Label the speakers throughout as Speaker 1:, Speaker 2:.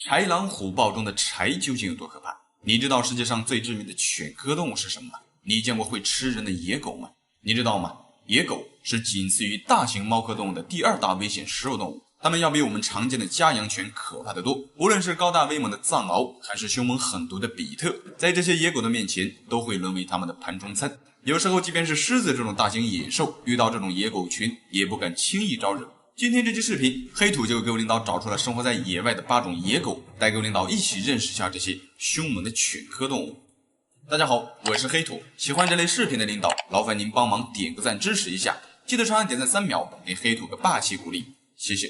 Speaker 1: 豺狼虎豹中的豺究竟有多可怕？你知道世界上最致命的犬科动物是什么吗？你见过会吃人的野狗吗？你知道吗？野狗是仅次于大型猫科动物的第二大危险食肉动物，它们要比我们常见的家养犬可怕得多。无论是高大威猛的藏獒，还是凶猛狠毒的比特，在这些野狗的面前都会沦为它们的盘中餐。有时候即便是狮子这种大型野兽，遇到这种野狗群也不敢轻易招惹。今天这期视频，黑土就给我领导找出了生活在野外的8种野狗，带给我领导一起认识一下这些凶猛的犬科动物。大家好，我是黑土，喜欢这类视频的领导，劳烦您帮忙点个赞支持一下，记得长按点赞3秒，给黑土个霸气鼓励，谢谢。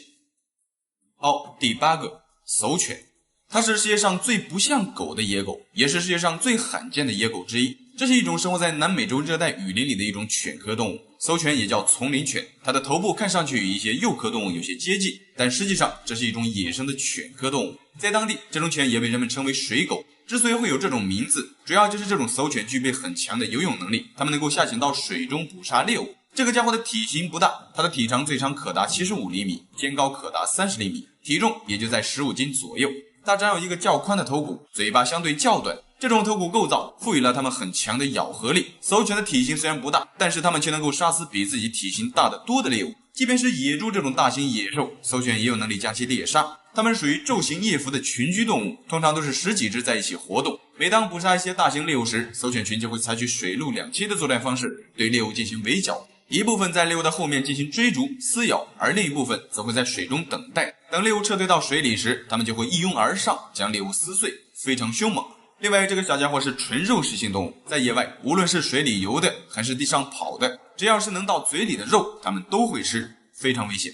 Speaker 1: 好，第8个，叟犬，它是世界上最不像狗的野狗，也是世界上最罕见的野狗之一。这是一种生活在南美洲热带雨林里的一种犬科动物，叟犬也叫丛林犬，它的头部看上去与一些幼科动物有些接近，但实际上这是一种野生的犬科动物。在当地，这种犬也被人们称为水狗。之所以会有这种名字，主要就是这种叟犬具备很强的游泳能力，它们能够下潜到水中捕杀猎物。这个家伙的体型不大，它的体长最长可达75厘米，肩高可达30厘米，体重也就在15斤左右。它长有一个较宽的头骨，嘴巴相对较短，这种头骨构造赋予了它们很强的咬合力。叟犬的体型虽然不大，但是它们却能够杀死比自己体型大得多的猎物。即便是野猪这种大型野兽，叟犬也有能力将其猎杀。它们属于昼行夜伏的群居动物，通常都是10几只在一起活动。每当捕杀一些大型猎物时，叟犬群就会采取水陆两栖的作战方式，对猎物进行围剿。一部分在猎物的后面进行追逐撕咬，而另一部分则会在水中等待，等猎物撤退到水里时，它们就会一拥而上将猎物撕碎，非常凶猛。另外，这个小家伙是纯肉食性动物，在野外无论是水里游的还是地上跑的，只要是能到嘴里的肉它们都会吃，非常危险。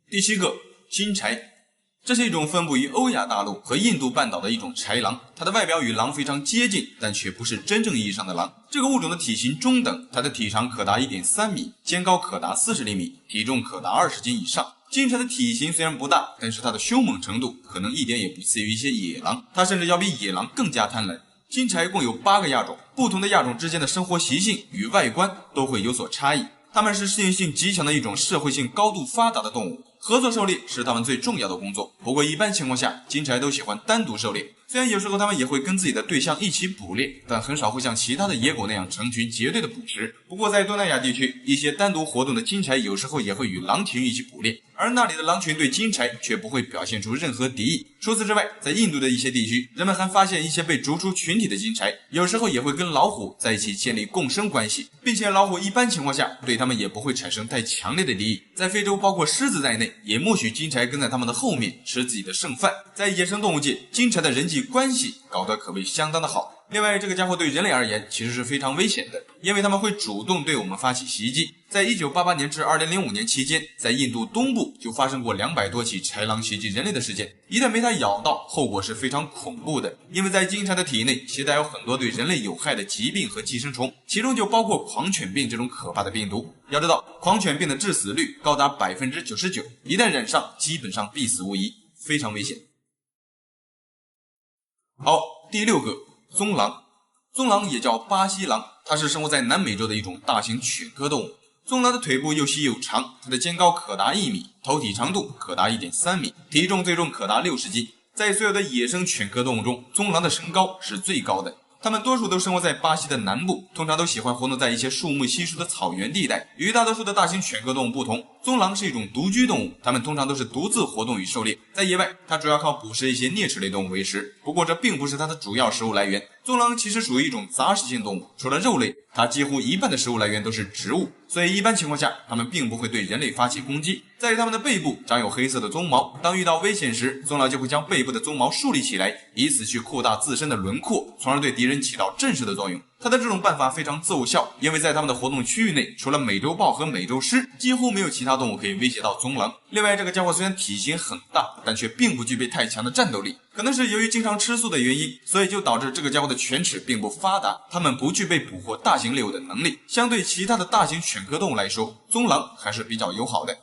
Speaker 1: 第7个，金豺，这是一种分布于欧亚大陆和印度半岛的一种豺狼，它的外表与狼非常接近，但却不是真正意义上的狼。这个物种的体型中等，它的体长可达 1.3 米，肩高可达40厘米，体重可达20斤以上。金豺的体型虽然不大，但是它的凶猛程度可能一点也不次于一些野狼，它甚至要比野狼更加贪婪。金豺共有8个亚种，不同的亚种之间的生活习性与外观都会有所差异。它们是适应性极强的一种社会性高度发达的动物，合作狩猎是它们最重要的工作。不过一般情况下，金豺都喜欢单独狩猎，虽然有时候它们也会跟自己的对象一起捕猎，但很少会像其他的野狗那样成群结队的捕食。不过在东南亚地区，一些单独活动的金豺有时候也会与狼群一起捕猎，而那里的狼群对金豺却不会表现出任何敌意。除此之外，在印度的一些地区，人们还发现一些被逐出群体的金豺有时候也会跟老虎在一起建立共生关系，并且老虎一般情况下对它们也不会产生太强烈的敌意。在非洲，包括狮子在内，也默许金豺跟在它们的后面吃自己的剩饭。在野生动物界，金豺的人际关系搞得可谓相当的好。另外，这个家伙对人类而言其实是非常危险的，因为他们会主动对我们发起袭击。在1988年至2005年期间，在印度东部就发生过200多起豺狼袭击人类的事件。一旦被它咬到，后果是非常恐怖的，因为在金豺的体内携带有很多对人类有害的疾病和寄生虫，其中就包括狂犬病这种可怕的病毒。要知道，狂犬病的致死率高达 99%， 一旦染上基本上必死无疑，非常危险。好，第6个，棕狼。棕狼也叫巴西狼，它是生活在南美洲的一种大型犬科动物。棕狼的腿部又细又长，它的肩高可达1米，头体长度可达 1.3 米，体重最重可达60斤。在所有的野生犬科动物中，棕狼的身高是最高的。它们多数都生活在巴西的南部，通常都喜欢活动在一些树木稀疏的草原地带。与大多数的大型犬科动物不同，棕狼是一种独居动物，它们通常都是独自活动与狩猎。在野外，它主要靠捕食一些啮齿类动物为食，不过这并不是它的主要食物来源。棕狼其实属于一种杂食性动物，除了肉类，它几乎一半的食物来源都是植物，所以一般情况下，它们并不会对人类发起攻击。在它们的背部长有黑色的鬃毛，当遇到危险时，棕狼就会将背部的鬃毛竖立起来，以此去扩大自身的轮廓，从而对敌人起到震慑的作用。它的这种办法非常奏效，因为在它们的活动区域内，除了美洲豹和美洲狮，几乎没有其他动物可以威胁到棕狼。另外，这个家伙虽然体型很大，但却并不具备太强的战斗力，可能是由于经常吃素的原因，所以就导致这个家伙的犬齿并不发达，它们不具备捕获大型猎物的能力。相对其他的大型犬科动物来说，棕狼还是比较友好的。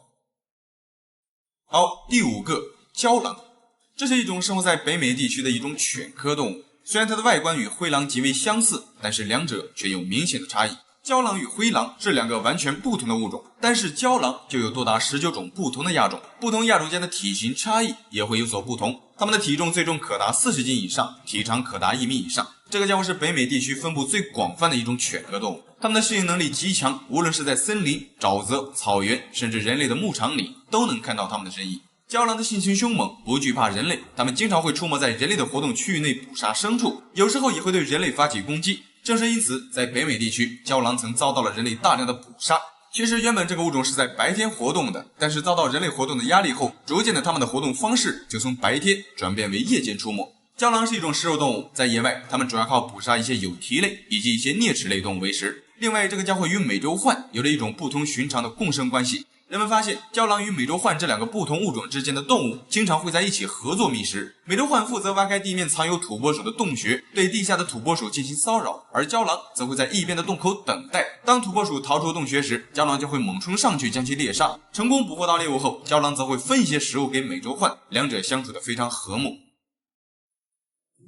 Speaker 1: 好，第5个，郊狼。这是一种生活在北美地区的一种犬科动物，虽然它的外观与灰狼极为相似，但是两者却有明显的差异。郊狼与灰狼是两个完全不同的物种，但是郊狼就有多达19种不同的亚种，不同亚种间的体型差异也会有所不同。它们的体重最重可达40斤以上，体长可达1米以上。这个家伙是北美地区分布最广泛的一种犬科动物，它们的适应能力极强，无论是在森林、沼泽、草原，甚至人类的牧场里，都能看到它们的身影。郊狼的性情凶猛，不惧怕人类，它们经常会出没在人类的活动区域内捕杀牲畜，有时候也会对人类发起攻击。正是因此，在北美地区，郊狼曾遭到了人类大量的捕杀。其实原本这个物种是在白天活动的，但是遭到人类活动的压力后，逐渐的它们的活动方式就从白天转变为夜间出没。郊狼是一种食肉动物，在野外它们主要靠捕杀一些有蹄类以及一些啮齿类动物为食。另外，这个家伙与美洲獾有着一种不同寻常的共生关系。人们发现，郊狼与美洲獾这两个不同物种之间的动物经常会在一起合作觅食。美洲獾负责挖开地面藏有土拨鼠的洞穴，对地下的土拨鼠进行骚扰，而郊狼则会在一边的洞口等待。当土拨鼠逃出洞穴时，郊狼就会猛冲上去将其猎杀。成功捕获到猎物后，郊狼则会分一些食物给美洲獾，两者相处得非常和睦。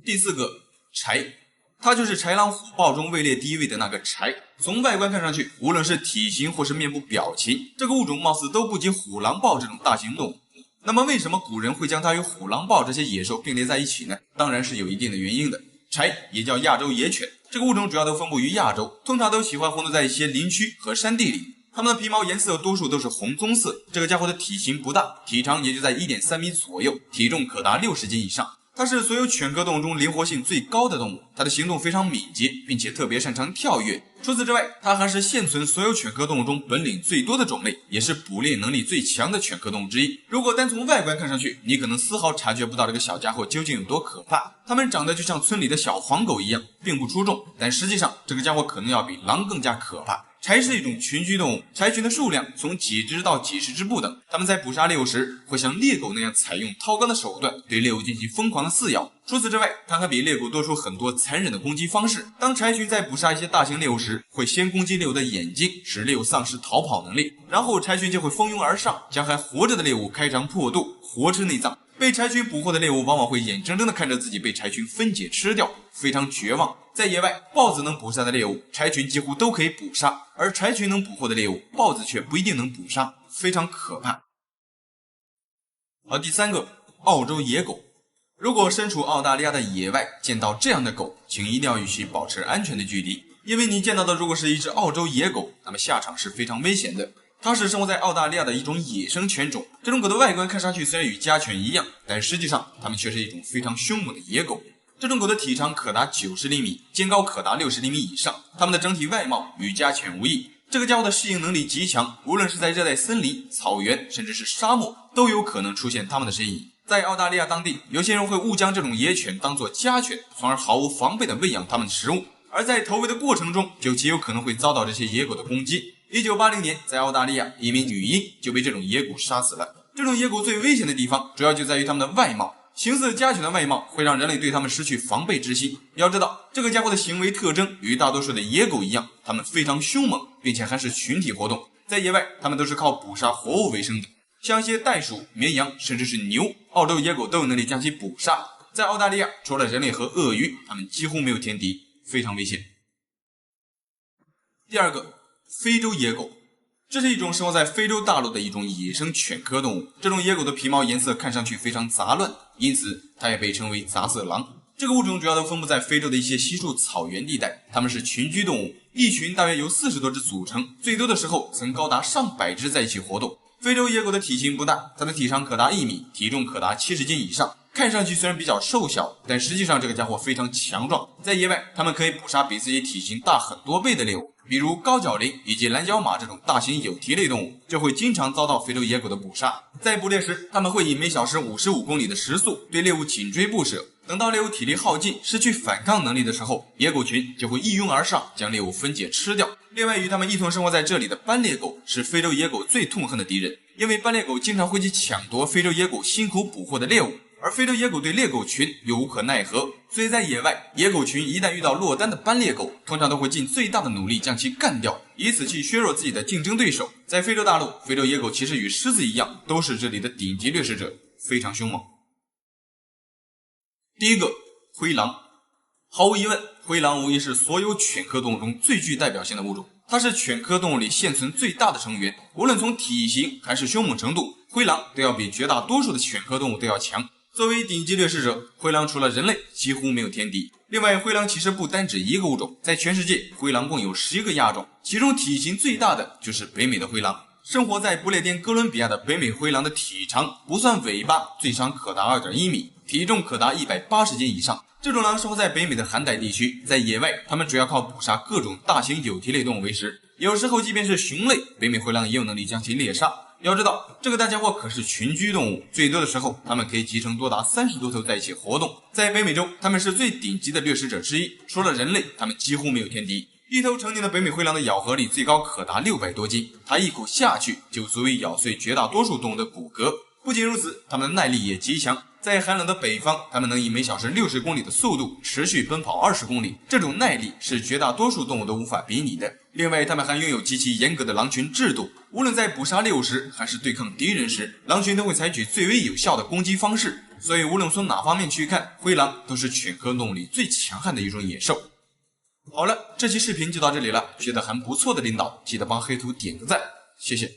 Speaker 1: 第4个，豺。它就是豺狼虎豹中位列第1位的那个豺。从外观看上去，无论是体型或是面部表情，这个物种貌似都不及虎狼豹这种大型动物。那么为什么古人会将它与虎狼豹这些野兽并列在一起呢？当然是有一定的原因的。豺也叫亚洲野犬，这个物种主要都分布于亚洲，通常都喜欢活动在一些林区和山地里。它们的皮毛颜色多数都是红棕色。这个家伙的体型不大，体长也就在 1.3 米左右，体重可达60斤以上。它是所有犬科动物中灵活性最高的动物，它的行动非常敏捷，并且特别擅长跳跃。除此之外，它还是现存所有犬科动物中本领最多的种类，也是捕猎能力最强的犬科动物之一。如果单从外观看上去，你可能丝毫察觉不到这个小家伙究竟有多可怕。它们长得就像村里的小黄狗一样，并不出众，但实际上这个家伙可能要比狼更加可怕。豺是一种群居动物，豺群的数量从几只到几十只不等。它们在捕杀猎物时，会像猎狗那样采用掏肛的手段对猎物进行疯狂的撕咬。除此之外，它还比猎狗多出很多残忍的攻击方式。当豺群在捕杀一些大型猎物时，会先攻击猎物的眼睛，使猎物丧失逃跑能力，然后豺群就会蜂拥而上，将还活着的猎物开肠破肚，活吃内脏。被豺群捕获的猎物往往会眼睁睁地看着自己被豺群分解吃掉，非常绝望。在野外，豹子能捕杀的猎物，豺群几乎都可以捕杀，而豺群能捕获的猎物，豹子却不一定能捕杀，非常可怕。好，第3个，澳洲野狗。如果身处澳大利亚的野外见到这样的狗，请一定要与其保持安全的距离，因为你见到的如果是一只澳洲野狗，那么下场是非常危险的。它是生活在澳大利亚的一种野生犬种，这种狗的外观看上去虽然与家犬一样，但实际上它们却是一种非常凶猛的野狗。这种狗的体长可达90厘米，肩高可达60厘米以上，它们的整体外貌与家犬无异。这个家伙的适应能力极强，无论是在热带森林、草原，甚至是沙漠，都有可能出现它们的身影。在澳大利亚当地，有些人会误将这种野犬当作家犬，从而毫无防备地喂养它们的食物，而在投喂的过程中，就极有可能会遭到这些野狗的攻击。1980年，在澳大利亚，一名女婴就被这种野狗杀死了。这种野狗最危险的地方，主要就在于它们的外貌。形似家犬的外貌会让人类对它们失去防备之心。要知道，这个家伙的行为特征与大多数的野狗一样，它们非常凶猛，并且还是群体活动。在野外，它们都是靠捕杀活物为生的，像一些袋鼠、绵羊，甚至是牛，澳洲野狗都有能力将其捕杀。在澳大利亚，除了人类和鳄鱼，它们几乎没有天敌，非常危险。第2个，非洲野狗。这是一种生活在非洲大陆的一种野生犬科动物。这种野狗的皮毛颜色看上去非常杂乱，因此它也被称为杂色狼。这个物种主要都分布在非洲的一些稀树草原地带，它们是群居动物，一群大约由40多只组成，最多的时候曾高达上百只在一起活动。非洲野狗的体型不大，它的体长可达1米，体重可达70斤以上。看上去虽然比较瘦小，但实际上这个家伙非常强壮。在野外，它们可以捕杀比自己体型大很多倍的猎物，比如高角羚以及蓝角马这种大型有蹄类动物，就会经常遭到非洲野狗的捕杀。在捕猎时，它们会以每小时55公里的时速对猎物紧追不舍。等到猎物体力耗尽，失去反抗能力的时候，野狗群就会一拥而上，将猎物分解吃掉。另外，与它们一同生活在这里的斑鬣狗是非洲野狗最痛恨的敌人，因为斑鬣狗经常会去抢夺非洲野狗辛苦捕获的猎物。而非洲野狗对猎狗群又无可奈何，所以在野外，野狗群一旦遇到落单的斑鬣狗，通常都会尽最大的努力将其干掉，以此去削弱自己的竞争对手。在非洲大陆，非洲野狗其实与狮子一样，都是这里的顶级掠食者，非常凶猛。第1个，灰狼。毫无疑问，灰狼无疑是所有犬科动物中最具代表性的物种。它是犬科动物里现存最大的成员，无论从体型还是凶猛程度，灰狼都要比绝大多数的犬科动物都要强。作为顶级掠食者，灰狼除了人类几乎没有天敌。另外，灰狼其实不单指一个物种，在全世界，灰狼共有11个亚种，其中体型最大的就是北美的灰狼。生活在不列颠哥伦比亚的北美灰狼的体长不算尾巴，最长可达 2.1 米，体重可达180斤以上。这种狼生活在北美的寒带地区，在野外，它们主要靠捕杀各种大型有蹄类动物为食。有时候，即便是熊类，北美灰狼也有能力将其猎杀。要知道，这个大家伙可是群居动物，最多的时候，它们可以集成多达30多头在一起活动。在北美洲，它们是最顶级的掠食者之一，除了人类，它们几乎没有天敌。一头成年的北美灰狼的咬合力最高可达600多斤，它一口下去就足以咬碎绝大多数动物的骨骼。不仅如此，它们的耐力也极强。在寒冷的北方，它们能以每小时60公里的速度持续奔跑20公里，这种耐力是绝大多数动物都无法比拟的。另外，它们还拥有极其严格的狼群制度，无论在捕杀猎物时还是对抗敌人时，狼群都会采取最为有效的攻击方式。所以，无论从哪方面去看，灰狼都是犬科动物里最强悍的一种野兽。好了，这期视频就到这里了，觉得还不错的领导，记得帮黑图点个赞，谢谢。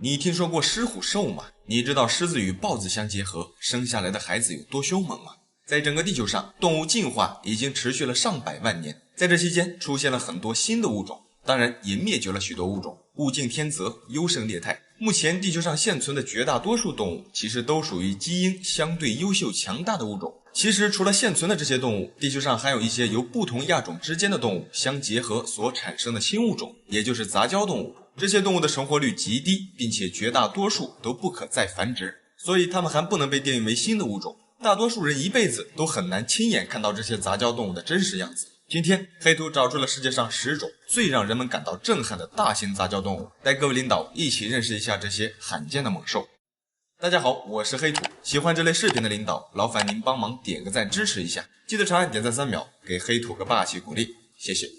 Speaker 1: 你听说过狮虎兽吗？你知道狮子与豹子相结合，生下来的孩子有多凶猛吗？在整个地球上，动物进化已经持续了上百万年，在这期间出现了很多新的物种，当然也灭绝了许多物种。物竞天择，优胜劣汰。目前地球上现存的绝大多数动物，其实都属于基因相对优秀强大的物种。其实除了现存的这些动物，地球上还有一些由不同亚种之间的动物相结合所产生的新物种，也就是杂交动物。这些动物的成活率极低，并且绝大多数都不可再繁殖，所以它们还不能被定义为新的物种。大多数人一辈子都很难亲眼看到这些杂交动物的真实样子。今天黑图找出了世界上10种最让人们感到震撼的大型杂交动物，带各位领导一起认识一下这些罕见的猛兽。大家好，我是黑图，喜欢这类视频的领导，劳烦您帮忙点个赞支持一下，记得长按点赞3秒，给黑图个霸气鼓励，谢谢。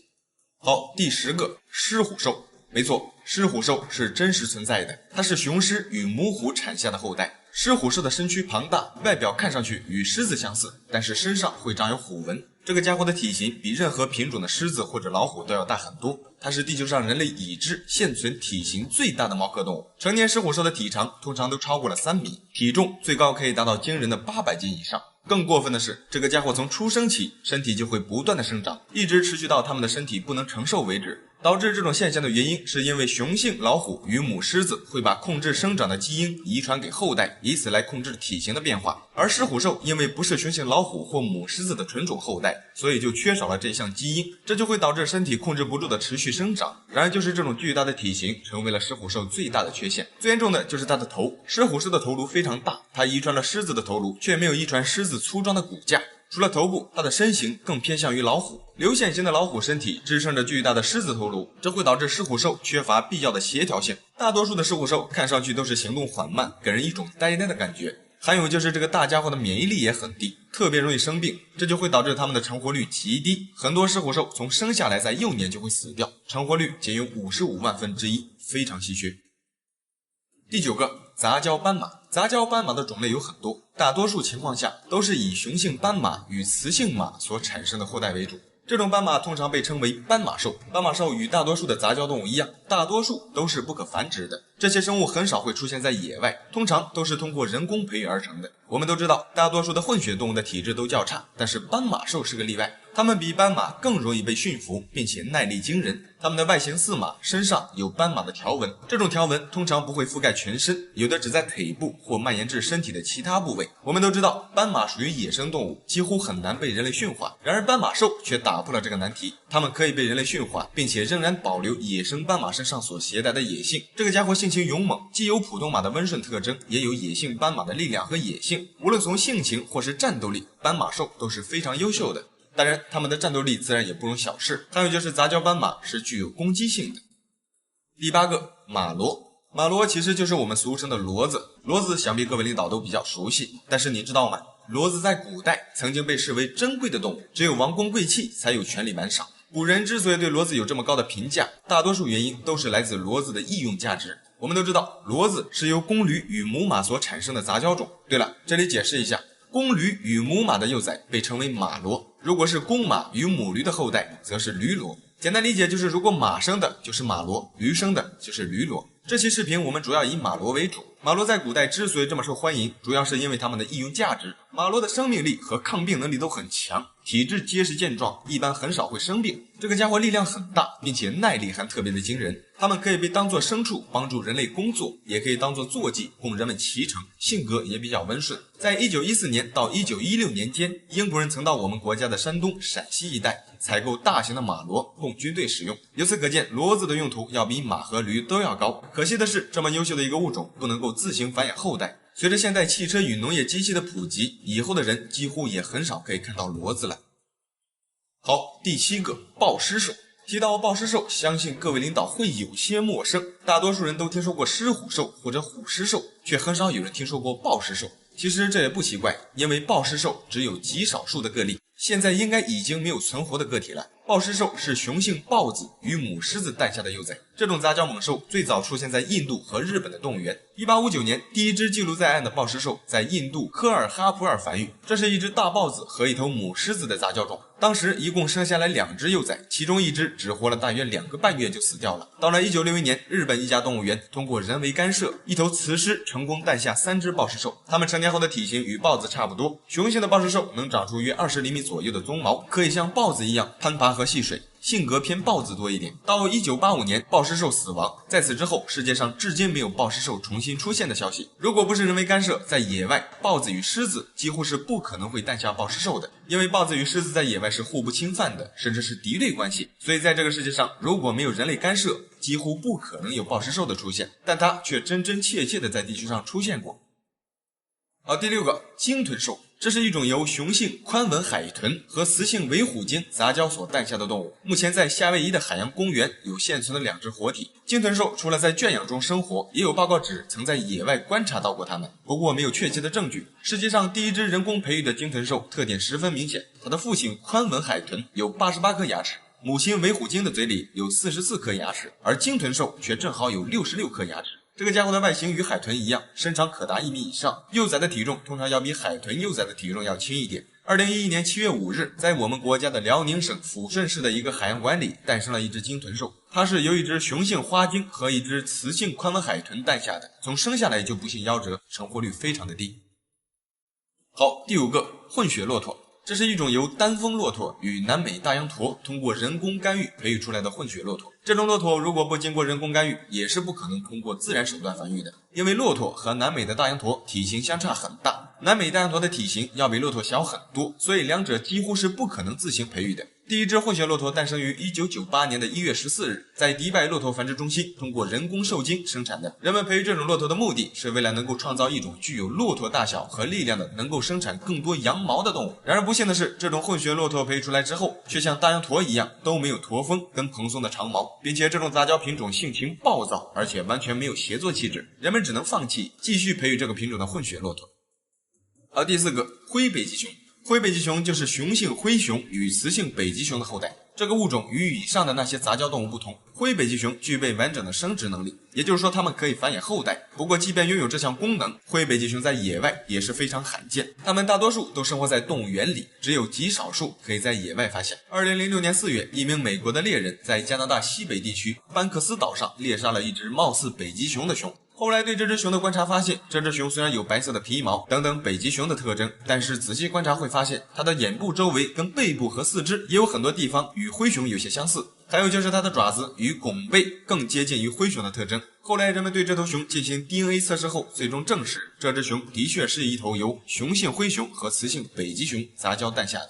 Speaker 1: 好，第10个，狮虎兽。没错，狮虎兽是真实存在的，它是雄狮与母虎产下的后代。狮虎兽的身躯庞大，外表看上去与狮子相似，但是身上会长有虎纹。这个家伙的体型比任何品种的狮子或者老虎都要大很多，它是地球上人类已知现存体型最大的猫科动物。成年狮虎兽的体长通常都超过了3米，体重最高可以达到惊人的800斤以上。更过分的是，这个家伙从出生起身体就会不断的生长，一直持续到它们的身体不能承受为止。导致这种现象的原因是因为雄性老虎与母狮子会把控制生长的基因遗传给后代，以此来控制体型的变化。而狮虎兽因为不是雄性老虎或母狮子的纯种后代，所以就缺少了这项基因，这就会导致身体控制不住的持续生长。然而就是这种巨大的体型成为了狮虎兽最大的缺陷。最严重的就是它的头，狮虎兽的头颅非常大，它遗传了狮子的头颅，却没有遗传狮子粗壮的骨架。除了头部，它的身形更偏向于老虎。流线型的老虎身体支撑着巨大的狮子头颅，这会导致狮虎兽缺乏必要的协调性。大多数的狮虎兽看上去都是行动缓慢，给人一种呆呆的感觉。还有就是这个大家伙的免疫力也很低，特别容易生病，这就会导致它们的成活率极低。很多狮虎兽从生下来在幼年就会死掉，成活率仅有55万分之一，非常稀缺。第9个，杂交斑马。杂交斑马的种类有很多，大多数情况下都是以雄性斑马与雌性马所产生的后代为主。这种斑马通常被称为斑马兽。斑马兽与大多数的杂交动物一样，大多数都是不可繁殖的。这些生物很少会出现在野外，通常都是通过人工培育而成的。我们都知道，大多数的混血动物的体质都较差，但是斑马兽是个例外。它们比斑马更容易被驯服，并且耐力惊人。它们的外形似马，身上有斑马的条纹，这种条纹通常不会覆盖全身，有的只在腿部或蔓延至身体的其他部位。我们都知道，斑马属于野生动物，几乎很难被人类驯化。然而斑马兽却打破了这个难题，它们可以被人类驯化，并且仍然保留野生斑马身上所携带的野性。这个家伙性情勇猛，既有普通马的温顺特征，也有野性斑马的力量和野性。无论从性情或是战斗力，斑马兽都是非常优秀的。当然，它们的战斗力自然也不容小视。还有就是杂交斑马是具有攻击性的。第8个，马骡。马骡其实就是我们俗称的骡子。骡子想必各位领导都比较熟悉，但是你知道吗？骡子在古代曾经被视为珍贵的动物，只有王公贵戚才有权利玩赏。古人之所以对骡子有这么高的评价，大多数原因都是来自骡子的义用价值。我们都知道，骡子是由公驴与母马所产生的杂交种。对了，这里解释一下，公驴与母马的幼崽被称为马骡，如果是公马与母驴的后代，则是驴骡。
Speaker 2: 简单理解就是，如果马生的就是马骡，驴生的就是驴骡。这期视频我们主要以马骡为主。马骡在古代之所以这么受欢迎，主要是因为它们的应用价值。马骡的生命力和抗病能力都很强，体质结实健壮，一般很少会生病。这个家伙力量很大，并且耐力还特别的惊人。它们可以被当作牲畜帮助人类工作，也可以当作坐骑供人们骑乘，性格也比较温顺。在1914年到1916年间，英国人曾到我们国家的山东、陕西一带采购大型的马骡供军队使用。由此可见，骡子的用途要比马和驴都要高。可惜的是，这么优秀的一个物种不能够自行繁衍后代。随着现代汽车与农业机器的普及，以后的人几乎也很少可以看到骡子了。好，第7个，抱狮兽。提到抱狮兽，相信各位领导会有些陌生，大多数人都听说过狮虎兽或者虎狮兽，却很少有人听说过抱狮兽。其实这也不奇怪，因为抱狮兽只有极少数的个例，现在应该已经没有存活的个体了。抱狮兽是雄性豹子与母狮子诞下的幼崽，这种杂交猛兽最早出现在印度和日本的动物园。1859年，第一只记录在案的抱狮兽在印度科尔哈普尔繁育，这是一只大豹子和一头母狮子的杂交种。当时一共生下来2只幼崽，其中一只只活了大约2个半月就死掉了。到了1961年，日本一家动物园通过人为干涉，一头雌狮成功诞下3只抱狮兽，它们成年后的体型与豹子差不多。雄性的抱狮兽能长出约20厘米左右的鬃毛，可以像豹子一样攀爬和戏水，性格偏豹子多一点。到1985年，抱狮兽死亡，在此之后，世界上至今没有抱狮兽重新出现的消息。如果不是人为干涉，在野外，豹子与狮子几乎是不可能会诞下抱狮兽的，因为豹子与狮子在野外是互不侵犯的，甚至是敌对关系。所以在这个世界上，如果没有人类干涉，几乎不可能有抱狮兽的出现，但它却真真切切的在地球上出现过。好，第6个，鲸豚兽。这是一种由雄性宽吻海豚和雌性尾虎鲸杂交所诞下的动物。目前在夏威夷的海洋公园有现存的2只活体。鲸豚兽除了在圈养中生活，也有报告指曾在野外观察到过它们，不过没有确切的证据。世界上第一只人工培育的鲸豚兽特点十分明显，它的父亲宽吻海豚有88颗牙齿，母亲尾虎鲸的嘴里有44颗牙齿，而鲸豚兽却正好有66颗牙齿。这个家伙的外形与海豚一样，身长可达1米以上，幼崽的体重通常要比海豚幼崽的体重要轻一点。2011年7月5日，在我们国家的辽宁省抚顺市的一个海洋馆里诞生了一只鲸豚兽，它是由一只雄性花鲸和一只雌性宽吻海豚诞下的，从生下来就不幸夭折，成活率非常的低。好，第5个，混血骆驼。这是一种由丹峰骆驼与南美大洋驼通过人工干预培育出来的混血骆驼。这种骆驼如果不经过人工干预，也是不可能通过自然手段繁育的。因为骆驼和南美的大洋驼体型相差很大，南美大洋驼的体型要比骆驼小很多，所以两者几乎是不可能自行培育的。第一只混血骆驼诞生于1998年的1月14日，在迪拜骆驼繁殖中心通过人工受精生产的。人们培育这种骆驼的目的是为了能够创造一种具有骆驼大小和力量的能够生产更多羊毛的动物。然而不幸的是，这种混血骆驼培育出来之后，却像大洋驼一样都没有驼峰跟蓬松的长毛，并且这种杂交品种性情暴躁，而且完全没有协作气质，人们只能放弃继续培育这个品种的混血骆驼。而第4个，灰北极熊。灰北极熊就是雄性灰熊与雌性北极熊的后代。这个物种与以上的那些杂交动物不同，灰北极熊具备完整的生殖能力，也就是说它们可以繁衍后代。不过即便拥有这项功能，灰北极熊在野外也是非常罕见，它们大多数都生活在动物园里，只有极少数可以在野外发现。2006年4月，一名美国的猎人在加拿大西北地区班克斯岛上猎杀了一只貌似北极熊的熊。后来对这只熊的观察发现，这只熊虽然有白色的皮毛等等北极熊的特征，但是仔细观察会发现它的眼部周围跟背部和四肢也有很多地方与灰熊有些相似，还有就是它的爪子与拱背更接近于灰熊的特征。后来人们对这头熊进行 DNA 测试后，最终证实这只熊的确是一头由雄性灰熊和雌性北极熊杂交诞下的。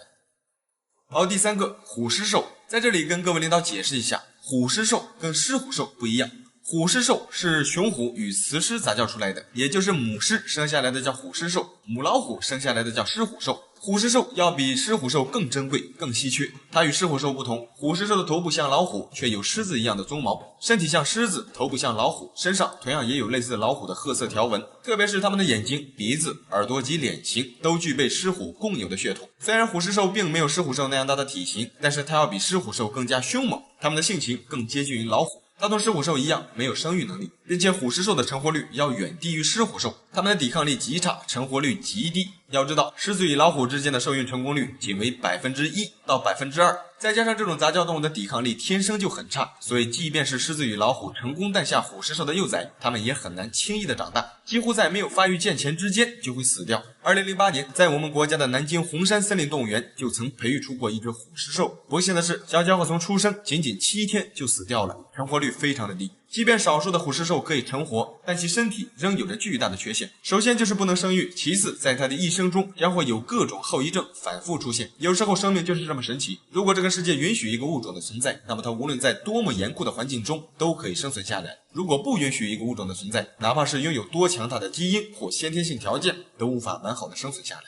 Speaker 2: 好，第3个，虎狮兽。在这里跟各位领导解释一下，虎狮兽跟狮虎兽不一样。虎狮兽是雄虎与雌狮杂交出来的，也就是母狮生下来的叫虎狮兽，母老虎生下来的叫狮虎兽。虎狮兽要比狮虎兽更珍贵更稀缺，它与狮虎兽不同，虎狮兽的头部像老虎，却有狮子一样的鬃毛，身体像狮子，头部像老虎，身上同样也有类似老虎的褐色条纹，特别是它们的眼睛、鼻子、耳朵及脸型都具备狮虎共有的血统。虽然虎狮兽并没有狮虎兽那样大的体型，但是它要比狮虎兽更加凶猛，它们的性情更接近于老虎。它同狮虎兽一样没有生育能力，并且虎狮兽的成活率要远低于狮虎兽，它们的抵抗力极差，成活率极低。要知道，狮子与老虎之间的受孕成功率仅为1%到2%，再加上这种杂交动物的抵抗力天生就很差，所以即便是狮子与老虎成功诞下虎狮兽的幼崽，它们也很难轻易的长大，几乎在没有发育健全之间就会死掉。2008年，在我们国家的南京红山森林动物园就曾培育出过一只虎狮兽，不幸的是，小家伙从出生仅7天就死掉了，成活率非常的低。即便少数的虎狮兽可以成活，但其身体仍有着巨大的缺陷。首先就是不能生育，其次在它的一生中将会有各种后遗症反复出现。有时候生命就是这么神奇，如果这个世界允许一个物种的存在，那么它无论在多么严酷的环境中都可以生存下来。如果不允许一个物种的存在，哪怕是拥有多强大的基因或先天性条件，都无法完好的生存下来。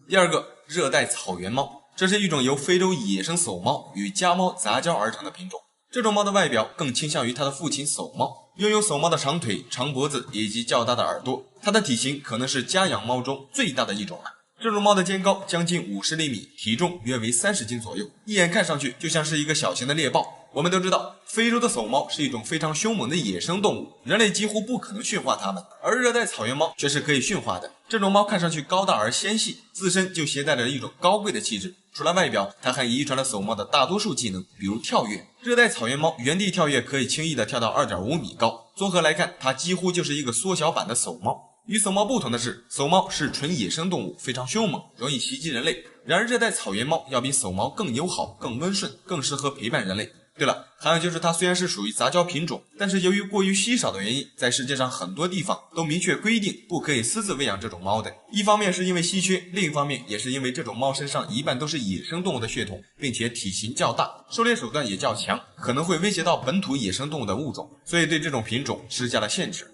Speaker 2: 第二个，热带草原猫，这是一种由非洲野生叟猫与家猫杂交而成的品种。这种猫的外表更倾向于它的父亲叟猫，拥有叟猫的长腿、长脖子以及较大的耳朵。它的体型可能是家养猫中最大的一种了。这种猫的肩高将近50厘米，体重约为30斤左右，一眼看上去就像是一个小型的猎豹。我们都知道，非洲的叟猫是一种非常凶猛的野生动物，人类几乎不可能驯化它们，而热带草原猫却是可以驯化的。这种猫看上去高大而纤细，自身就携带着一种高贵的气质。除了外表，它还遗传了叟猫的大多数技能，比如跳跃。热带草原猫原地跳跃可以轻易地跳到2.5米高，综合来看，它几乎就是一个缩小版的叟猫。与叟猫不同的是，叟猫是纯野生动物，非常凶猛，容易袭击人类。然而热带草原猫要比叟猫更友好、更温顺，更适合陪伴人类。对了，还有就是它虽然是属于杂交品种，但是由于过于稀少的原因，在世界上很多地方都明确规定不可以私自喂养这种猫的。一方面是因为稀缺，另一方面也是因为这种猫身上一半都是野生动物的血统，并且体型较大，狩猎手段也较强，可能会威胁到本土野生动物的物种，所以对这种品种施加了限制。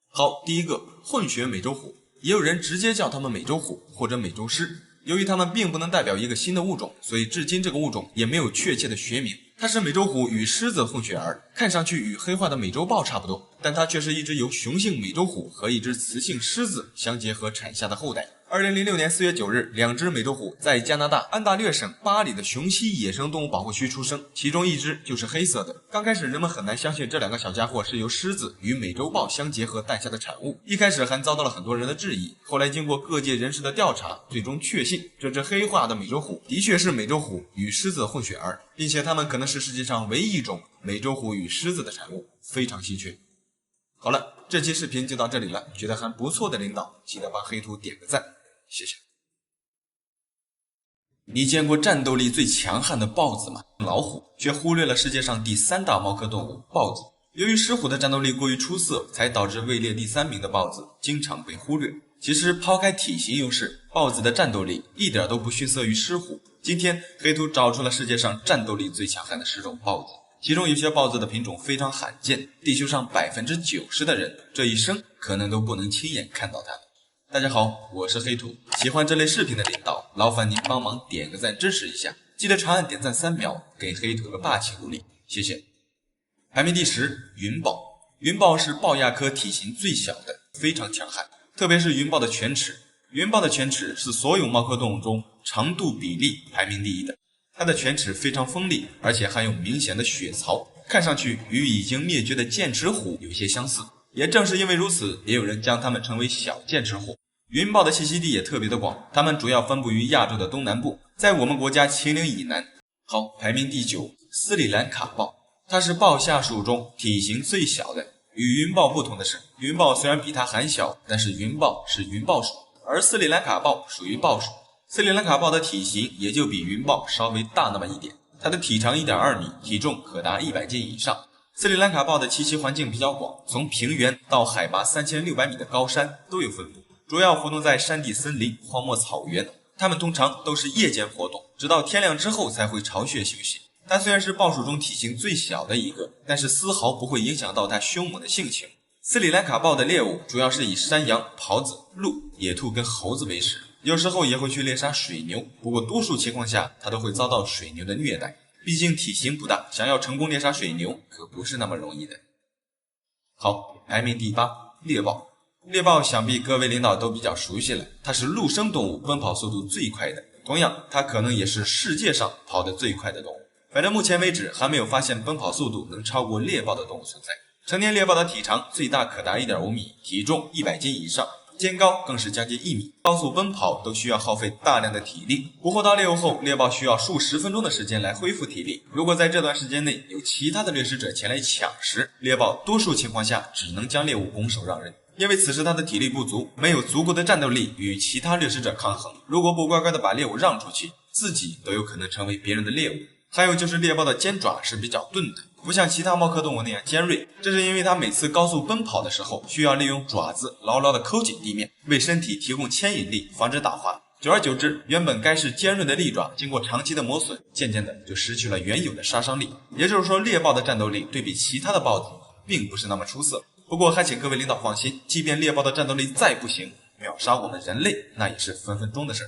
Speaker 2: 好，第一个，混血美洲虎，也有人直接叫它们美洲虎或者美洲狮。由于它们并不能代表一个新的物种，所以至今这个物种也没有确切的学名。它是美洲虎与狮子混血儿，看上去与黑化的美洲豹差不多，但它却是一只由雄性美洲虎和一只雌性狮子相结合产下的后代。2006年4月9日，两只美洲虎在加拿大安大略省巴里的雄溪野生动物保护区出生，其中一只就是黑色的。刚开始人们很难相信这两个小家伙是由狮子与美洲豹相结合诞下的产物，一开始还遭到了很多人的质疑，后来经过各界人士的调查，最终确信这只黑化的美洲虎的确是美洲虎与狮子的混血儿，并且它们可能是世界上唯一一种美洲虎与狮子的产物，非常稀缺。好了，这期视频就到这里了，觉得还不错的领导记得帮黑兔点个赞，谢谢。
Speaker 1: 你见过战斗力最强悍的豹子吗？老虎，却忽略了世界上第3大猫科动物豹子。由于狮虎的战斗力过于出色，才导致位列第3名的豹子经常被忽略。其实抛开体型优势，豹子的战斗力一点都不逊色于狮虎。今天黑兔找出了世界上战斗力最强悍的10种豹子，其中有些豹子的品种非常罕见，地球上90%的人这一生可能都不能亲眼看到它们。大家好，我是黑兔，喜欢这类视频的领导，劳烦您帮忙点个赞支持一下，记得长按点赞3秒，给黑兔个霸气鼓励，谢谢。排名第10，云豹。云豹是豹亚科体型最小的，非常强悍，特别是云豹的犬齿。云豹的犬齿是所有猫科动物中长度比例排名第1的，它的犬齿非常锋利，而且含有明显的血槽，看上去与已经灭绝的剑齿虎有些相似。也正是因为如此，也有人将它们称为小剑齿虎。云豹的栖息地也特别的广，它们主要分布于亚洲的东南部，在我们国家秦岭以南。好，排名第9，斯里兰卡豹。它是豹下属中体型最小的。与云豹不同的是，云豹虽然比它还小，但是云豹是云豹属，而斯里兰卡豹属于豹属。斯里兰卡豹的体型也就比云豹稍微大那么一点，它的体长 1.2 米，体重可达100斤以上。斯里兰卡豹的栖息环境比较广，从平原到海拔3600米的高山都有分布，主要活动在山地森林、荒漠草原。它们通常都是夜间活动，直到天亮之后才会巢穴休息。它虽然是豹属中体型最小的一个，但是丝毫不会影响到它凶猛的性情。斯里兰卡豹的猎物主要是以山羊、狍子、鹿、野兔跟猴子为食，有时候也会去猎杀水牛，不过多数情况下它都会遭到水牛的虐待。毕竟体型不大，想要成功猎杀水牛可不是那么容易的。好，排名第8，猎豹。猎豹想必各位领导都比较熟悉了，它是陆生动物奔跑速度最快的，同样它可能也是世界上跑得最快的动物。反正目前为止还没有发现奔跑速度能超过猎豹的动物存在。
Speaker 2: 成年猎豹的体长最大可达 1.5 米，体重100斤以上，肩高更是将近1米，高速奔跑都需要耗费大量的体力。捕获到猎物后，猎豹需要数十分钟的时间来恢复体力。如果在这段时间内有其他的掠食者前来抢食，猎豹多数情况下只能将猎物拱手让人，因为此时它的体力不足，没有足够的战斗力与其他掠食者抗衡。如果不乖乖的把猎物让出去，自己都有可能成为别人的猎物。还有就是猎豹的尖爪是比较钝的，不像其他猫科动物那样尖锐，这是因为它每次高速奔跑的时候需要利用爪子牢牢地抠紧地面，为身体提供牵引力，防止打滑。久而久之，原本该是尖锐的利爪经过长期的磨损，渐渐的就失去了原有的杀伤力。也就是说，猎豹的战斗力对比其他的豹子并不是那么出色。不过还请各位领导放心，即便猎豹的战斗力再不行，秒杀我们人类那也是分分钟的事。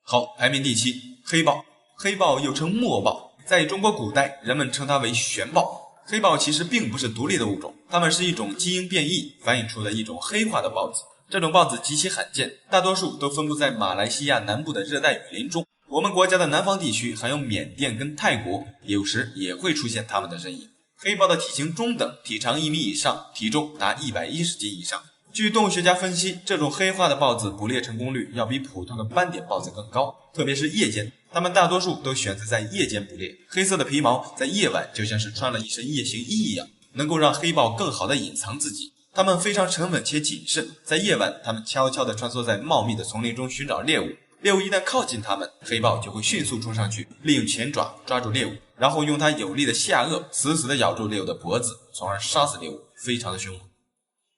Speaker 2: 好，排名第7，黑豹。黑豹又称墨豹，在中国古代人们称它为玄豹。黑豹其实并不是独立的物种，它们是一种基因变异繁衍出的一种黑化的豹子。这种豹子极其罕见，大多数都分布在马来西亚南部的热带雨林中。我们国家的南方地区还有缅甸跟泰国，有时也会出现它们的身影。黑豹的体型中等，体长1米以上，体重达110斤以上。据动物学家分析，这种黑化的豹子捕猎成功率要比普通的斑点豹子更高，特别是夜间，它们大多数都选择在夜间捕猎。黑色的皮毛在夜晚就像是穿了一身夜行衣一样，能够让黑豹更好地隐藏自己。它们非常沉稳且谨慎，在夜晚，它们悄悄地穿梭在茂密的丛林中寻找猎物。猎物一旦靠近它们，黑豹就会迅速冲上去，利用前爪抓住猎物，然后用它有力的下颚死死地咬住猎物的脖子，从而杀死猎物，非常的凶猛。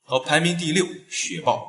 Speaker 2: 好，排名第6，雪豹。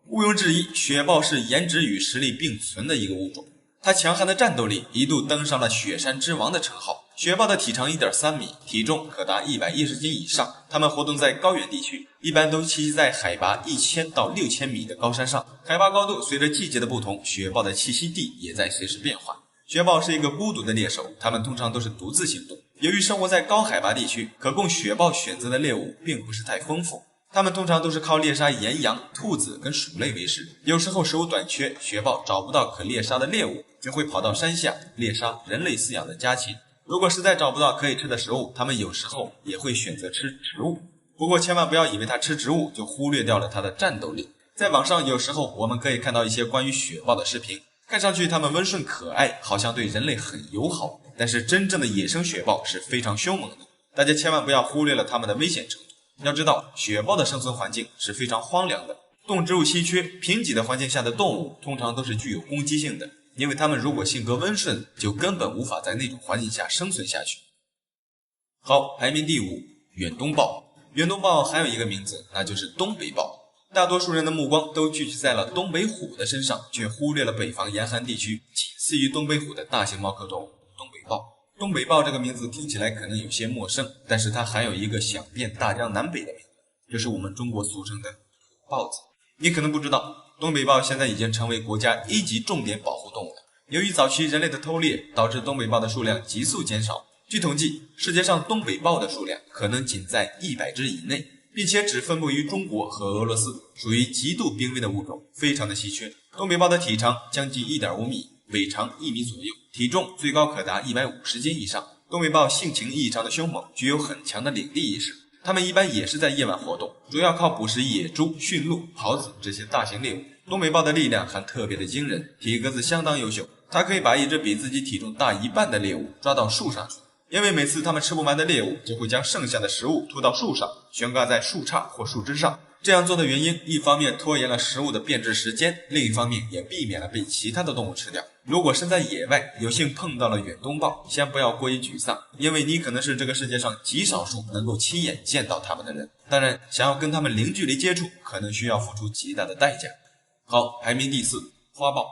Speaker 2: 毋庸置疑，雪豹是颜值与实力并存的一个物种，它强悍的战斗力一度登上了雪山之王的称号。雪豹的体长 1.3 米，体重可达110斤以上，它们活动在高原地区，一般都栖息在海拔1000到6000米的高山上。海拔高度随着季节的不同，雪豹的栖息地也在随时变化。雪豹是一个孤独的猎手，它们通常都是独自行动。由于生活在高海拔地区，可供雪豹选择的猎物并不是太丰富，它们通常都是靠猎杀岩羊、兔子跟鼠类为食。有时候食物短缺，雪豹找不到可猎杀的猎物，就会跑到山下猎杀人类饲养的家禽。如果实在找不到可以吃的食物，它们有时候也会选择吃植物。不过千万不要以为它吃植物就忽略掉了它的战斗力。在网上有时候我们可以看到一些关于雪豹的视频，看上去它们温顺可爱，好像对人类很友好，但是真正的野生雪豹是非常凶猛的。大家千万不要忽略了它们的危险程度。要知道，雪豹的生存环境是非常荒凉的，动植物稀缺，贫瘠的环境下的动物通常都是具有攻击性的，因为它们如果性格温顺，就根本无法在那种环境下生存下去。好，排名第5，远东豹。远东豹还有一个名字，那就是东北豹。大多数人的目光都聚集在了东北虎的身上，却忽略了北方严寒地区仅次于东北虎的大型猫科动物东北豹。东北豹这个名字听起来可能有些陌生，但是它还有一个响遍大江南北的名字，就是我们中国俗称的土豹子。你可能不知道，东北豹现在已经成为国家1级重点保护动物了。由于早期人类的偷猎，导致东北豹的数量急速减少。据统计，世界上东北豹的数量可能仅在100只以内，并且只分布于中国和俄罗斯，属于极度濒危的物种，非常的稀缺。东北豹的体长将近 1.5 米，尾长1米左右，体重最高可达150斤以上。东北豹性情异常的凶猛，具有很强的领地意识。它们一般也是在夜晚活动，主要靠捕食野猪、驯鹿、狍子这些大型猎物。东北豹的力量还特别的惊人，体格子相当优秀，它可以把一只比自己体重大1半的猎物抓到树上去。因为每次它们吃不完的猎物，就会将剩下的食物吐到树上，悬挂在树杈或树枝上。这样做的原因，一方面拖延了食物的变质时间，另一方面也避免了被其他的动物吃掉。如果身在野外，有幸碰到了远东豹，先不要过于沮丧，因为你可能是这个世界上极少数能够亲眼见到它们的人。当然，想要跟它们零距离接触，可能需要付出极大的代价。好，排名第4，花豹。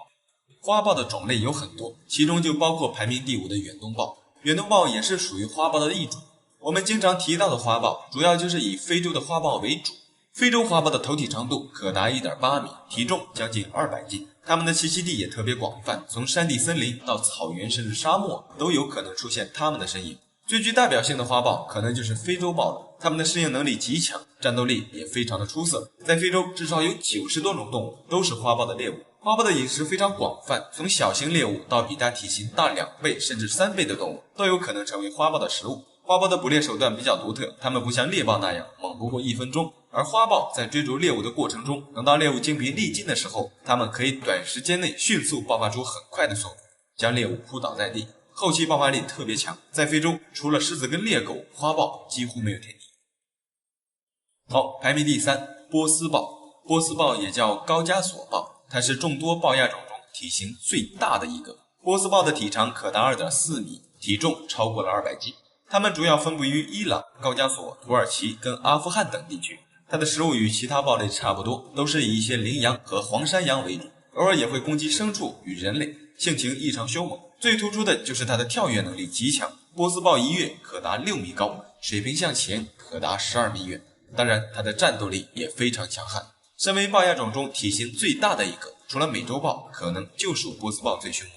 Speaker 2: 花豹的种类有很多，其中就包括排名第5的远东豹。远东豹也是属于花豹的一种。我们经常提到的花豹，主要就是以非洲的花豹为主。非洲花豹的头体长度可达 1.8 米，体重将近200斤。它们的栖息地也特别广泛，从山地森林到草原甚至沙漠都有可能出现它们的身影。最具代表性的花豹可能就是非洲豹了，它们的适应能力极强，战斗力也非常的出色。在非洲至少有90多种动物都是花豹的猎物。花豹的饮食非常广泛，从小型猎物到比它体型大2倍甚至3倍的动物都有可能成为花豹的食物。花豹的捕猎手段比较独特，它们不像猎豹那样猛不过1分钟，而花豹在追逐猎物的过程中，等到猎物精疲力尽的时候，它们可以短时间内迅速爆发出很快的速度，将猎物扑倒在地，后期爆发力特别强。在非洲，除了狮子跟猎狗，花豹几乎没有天敌。好，排名第3，波斯豹。波斯豹也叫高加索豹，它是众多豹亚种中体型最大的一个。波斯豹的体长可达 2.4 米，体重超过了200斤。它们主要分布于伊朗、高加索、土耳其跟阿富汗等地区。它的食物与其他豹类差不多，都是以一些羚羊和黄山羊为主，偶尔也会攻击牲畜与人类，性情异常凶猛。最突出的就是它的跳跃能力极强，波斯豹一跃可达6米高，水平向前可达12米远。当然，它的战斗力也非常强悍。身为豹亚种中体型最大的一个，除了美洲豹，可能就属波斯豹最凶猛。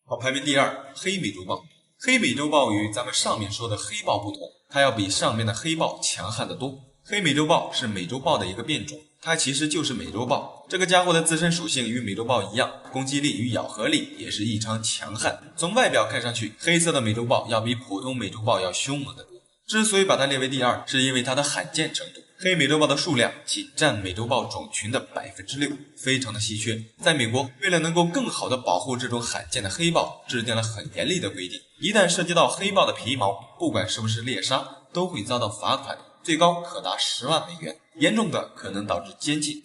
Speaker 2: 好，排名第2，黑美洲豹。黑美洲豹与咱们上面说的黑豹不同，它要比上面的黑豹强悍得多。黑美洲豹是美洲豹的一个变种，它其实就是美洲豹。这个家伙的自身属性与美洲豹一样，攻击力与咬合力也是异常强悍。从外表看上去，黑色的美洲豹要比普通美洲豹要凶猛得多。之所以把它列为第2，是因为它的罕见程度。黑美洲豹的数量仅占美洲豹种群的 6%， 非常的稀缺。在美国，为了能够更好的保护这种罕见的黑豹，制定了很严厉的规定，一旦涉及到黑豹的皮毛，不管是不是猎杀，都会遭到罚款，最高可达10万美元，严重的可能导致监禁。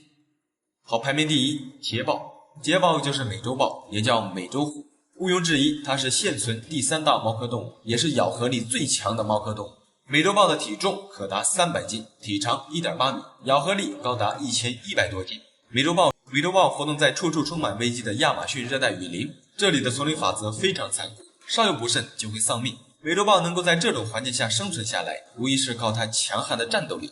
Speaker 2: 好，排名第1，捷豹。捷豹就是美洲豹，也叫美洲虎。毋庸置疑，它是现存第3大猫科动物，也是咬合力最强的猫科动物。美洲豹的体重可达300斤，体长 1.8 米，咬合力高达1100多斤。美洲豹活动在处处充满危机的亚马逊热带雨林，这里的丛林法则非常残酷，稍有不慎就会丧命。美洲豹能够在这种环境下生存下来，无疑是靠它强悍的战斗力